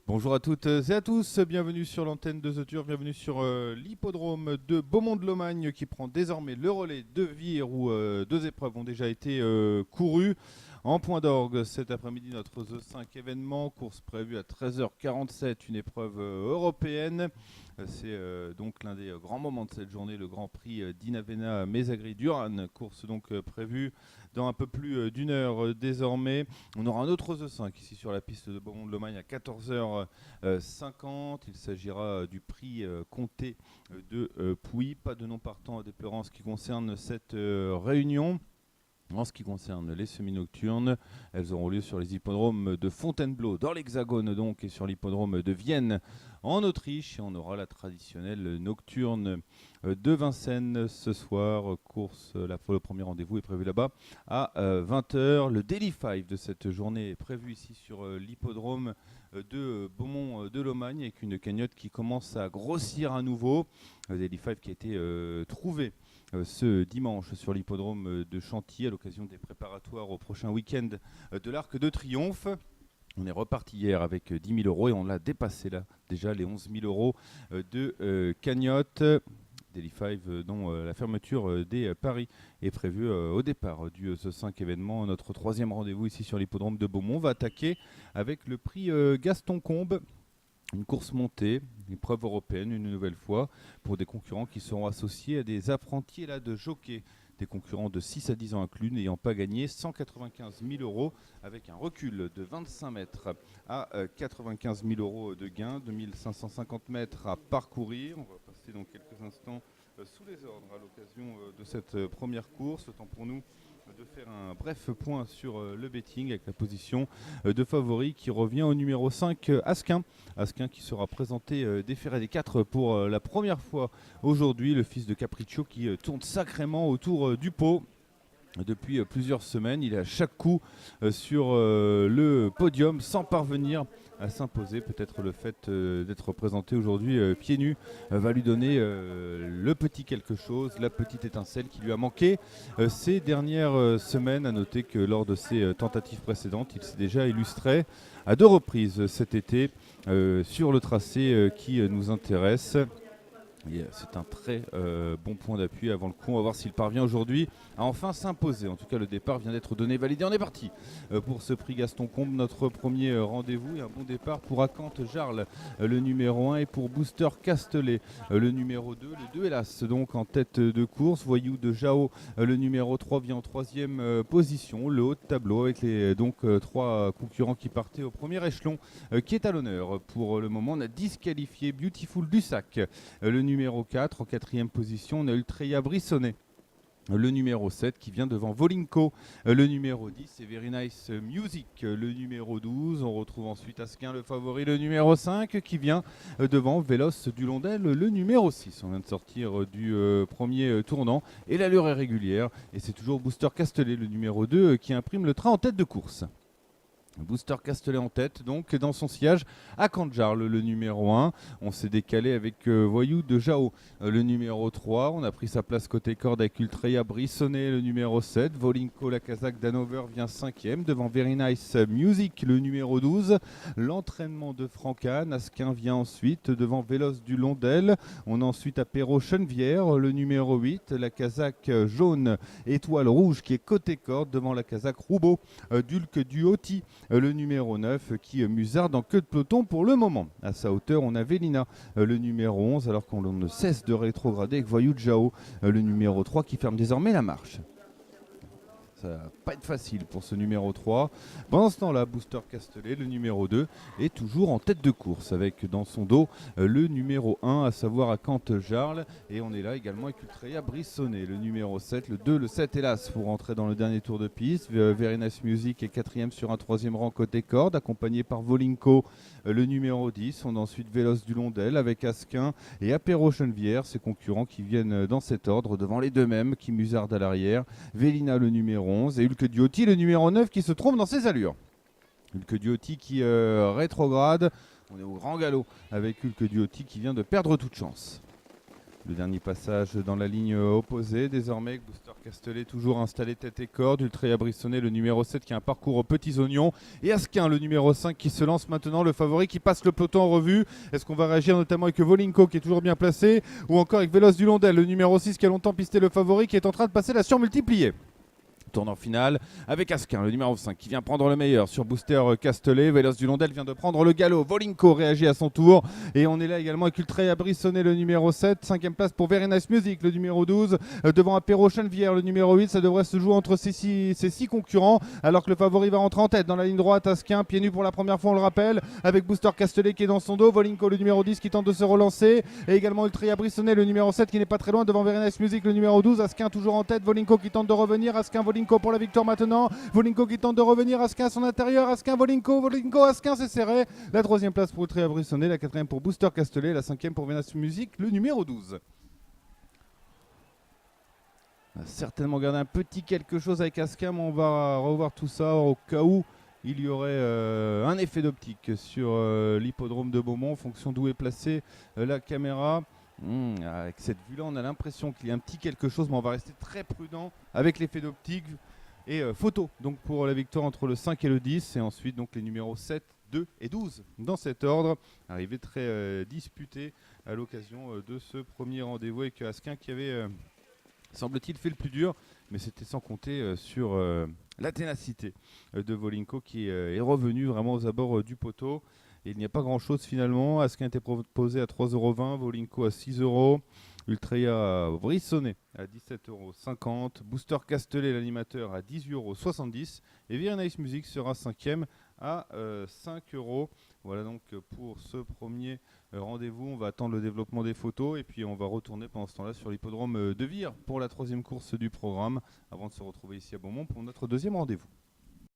Bonjour à toutes et à tous, bienvenue sur l'antenne de The Turf, bienvenue sur l'hippodrome de Beaumont-de-Lomagne qui prend désormais le relais de Vire où deux épreuves ont déjà été courues. En point d'orgue cet après-midi, notre The 5 événement, course prévue à 13h47, une épreuve européenne. C'est donc l'un des grands moments de cette journée, le Grand Prix d'Inavena Mezagri-Duran, course donc prévue dans un peu plus d'une heure désormais. On aura un autre The 5 ici sur la piste de Beaumont-de-Lomagne à 14h50. Il s'agira du prix comté de Pouilly. Pas de nom partant à déplorant en ce qui concerne cette réunion. En ce qui concerne les semi-nocturnes, elles auront lieu sur les hippodromes de Fontainebleau, dans l'Hexagone donc, et sur l'hippodrome de Vienne, en Autriche. Et on aura la traditionnelle nocturne de Vincennes ce soir. Course, le premier rendez-vous est prévu là-bas à 20h. Le Daily 5 de cette journée est prévu ici sur l'hippodrome de Beaumont de Lomagne, avec une cagnotte qui commence à grossir à nouveau. Le Daily 5 qui a été trouvé ce dimanche sur l'hippodrome de Chantilly à l'occasion des préparatoires au prochain week-end de l'Arc de Triomphe. On est reparti hier avec 10 000 euros et on l'a dépassé là déjà les 11 000 euros de cagnotte. Daily 5 dont la fermeture des paris est prévue au départ du The 5 événement. Notre troisième rendez-vous ici sur l'hippodrome de Beaumont va attaquer avec le prix Gaston Combe. Une course montée, une épreuve européenne une nouvelle fois, pour des concurrents qui seront associés à des apprentis là, de jockey. Des concurrents de 6 à 10 ans inclus, n'ayant pas gagné 195 000 euros, avec un recul de 25 mètres à 95 000 euros de gain, 2550 mètres à parcourir. On va passer dans quelques instants sous les ordres à l'occasion de cette première course. Autant pour nous de faire un bref point sur le betting avec la position de favori qui revient au numéro 5, Asquin. Asquin qui sera présenté déféré des 4 pour la première fois aujourd'hui. Le fils de Capriccio qui tourne sacrément autour du pot. Depuis plusieurs semaines, il est à chaque coup sur le podium sans parvenir à s'imposer. Peut-être le fait d'être présenté aujourd'hui pieds nus va lui donner le petit quelque chose, la petite étincelle qui lui a manqué ces dernières semaines. À noter que lors de ses tentatives précédentes, il s'est déjà illustré à 2 reprises cet été sur le tracé qui nous intéresse. C'est un très bon point d'appui avant le coup. On va voir s'il parvient aujourd'hui à enfin s'imposer. En tout cas, le départ vient d'être donné, validé. On est parti pour ce prix Gaston Combe, notre premier rendez-vous. Et un bon départ pour Acante Jarl, le numéro 1, et pour Booster Castelet, le numéro 2. Les deux, hélas, donc en tête de course. Voyou de Jao, le numéro 3, vient en troisième position. Le haut de tableau avec les 3 concurrents qui partaient au premier échelon, qui est à l'honneur. Pour le moment, on a disqualifié Beautiful Dussac, le numéro 4, en quatrième position, on a Ultreya Brissonnet, le numéro 7 qui vient devant Volinko, le numéro 10, et Very Nice Music, le numéro 12. On retrouve ensuite Asquin, le favori, le numéro 5, qui vient devant Véloce du Londel, le numéro 6. On vient de sortir du premier tournant et l'allure est régulière. Et c'est toujours Booster Castelet, le numéro 2, qui imprime le train en tête de course. Booster Castelet en tête, donc dans son sillage à Canjarl, le numéro 1. On s'est décalé avec Voyou de Jao, le numéro 3. On a pris sa place côté corde avec Ultreya Brissonnet, le numéro 7. Volinko, la Kazakh d'Hanover, vient 5e devant Very Nice Music, le numéro 12. L'entraînement de Francan, Asquin vient ensuite devant Véloce du Londel. On a ensuite Apéro Chenevière, le numéro 8. La Kazakh jaune étoile rouge qui est côté corde devant la Kazakh Roubaud d'Ulk du Hoti, le numéro 9, qui musarde en queue de peloton pour le moment. À sa hauteur, on a Vélina, le numéro 11, alors qu'on ne cesse de rétrograder avec Voyou de Jao, le numéro 3, qui ferme désormais la marche. Ça va pas être facile pour ce numéro 3. Pendant ce temps-là, Booster Castelet, le numéro 2, est toujours en tête de course avec dans son dos le numéro 1, à savoir Acante Jarl. Et on est là également avec Ultreya Brissonnet, le numéro 7, le 2, le 7 hélas pour rentrer dans le dernier tour de piste. Very Nice Music est 4e sur un 3e rang côté corde, accompagné par Volinko, le numéro 10. On a ensuite Véloce du Londel avec Asquin et Apéro Chenevière, ses concurrents qui viennent dans cet ordre devant les deux mêmes qui musardent à l'arrière. Vélina, le numéro 11, et Ulk du Hoti, le numéro 9, qui se trompe dans ses allures. Ulk du Hoti qui rétrograde. On est au grand galop avec Ulk du Hoti qui vient de perdre toute chance. Le dernier passage dans la ligne opposée, désormais Booster Castellet toujours installé tête et corde, Ultrea Brissonnet le numéro 7 qui a un parcours aux petits oignons, et Asquin le numéro 5 qui se lance maintenant, le favori qui passe le peloton en revue. Est-ce qu'on va réagir notamment avec Volinko qui est toujours bien placé, ou encore avec Véloce du Londel, le numéro 6 qui a longtemps pisté le favori, qui est en train de passer la surmultipliée. Tournant final avec Asquin, le numéro 5 qui vient prendre le meilleur sur Booster Castellet. Véloce du Londel vient de prendre le galop. Volinko réagit à son tour. Et on est là également avec Ultrea Brissonnet, le numéro 7. 5e place pour Very Nice Music, le numéro 12. Devant Apéro Chenevière, le numéro 8. Ça devrait se jouer entre ces six concurrents. Alors que le favori va rentrer en tête dans la ligne droite. Asquin, pieds nus pour la première fois, on le rappelle. Avec Booster Castellet qui est dans son dos. Volinko, le numéro 10 qui tente de se relancer. Et également Ultrea Brissonnet, le numéro 7 qui n'est pas très loin. Devant Very Nice Music, le numéro 12. Asquin toujours en tête. Volinko qui tente de revenir. Asquin, Volinko pour la victoire maintenant. Volinko qui tente de revenir. Asquin à son intérieur. Asquin, Volinko, Asquin, c'est serré. La 3e place pour Ultrea Brissonnet. La 4e pour Booster Castellet. La 5e pour Vénus Music, le numéro 12. On va certainement garder un petit quelque chose avec Asquin, mais on va revoir tout ça au cas où il y aurait un effet d'optique sur l'hippodrome de Beaumont en fonction d'où est placée la caméra. Avec cette vue-là, on a l'impression qu'il y a un petit quelque chose, mais on va rester très prudent avec l'effet d'optique. Et photo donc pour la victoire entre le 5 et le 10. Et ensuite donc les numéros 7, 2 et 12 dans cet ordre. Arrivé très disputé à l'occasion de ce premier rendez-vous avec Asquin qui avait, semble-t-il, fait le plus dur. Mais c'était sans compter sur la ténacité de Volinko qui est revenu vraiment aux abords du poteau. Et il n'y a pas grand-chose finalement. Asquin était proposé à 3,20 €, Volinko à 6 €. Ultrea Brissonnet à 17,50 €, Booster Castellet l'animateur à 18,70 € et Very Nice Music sera 5e à 5 €. Voilà donc pour ce premier rendez-vous. On va attendre le développement des photos et puis on va retourner pendant ce temps-là sur l'hippodrome de Vire pour la 3e course du programme avant de se retrouver ici à Beaumont pour notre 2e rendez-vous.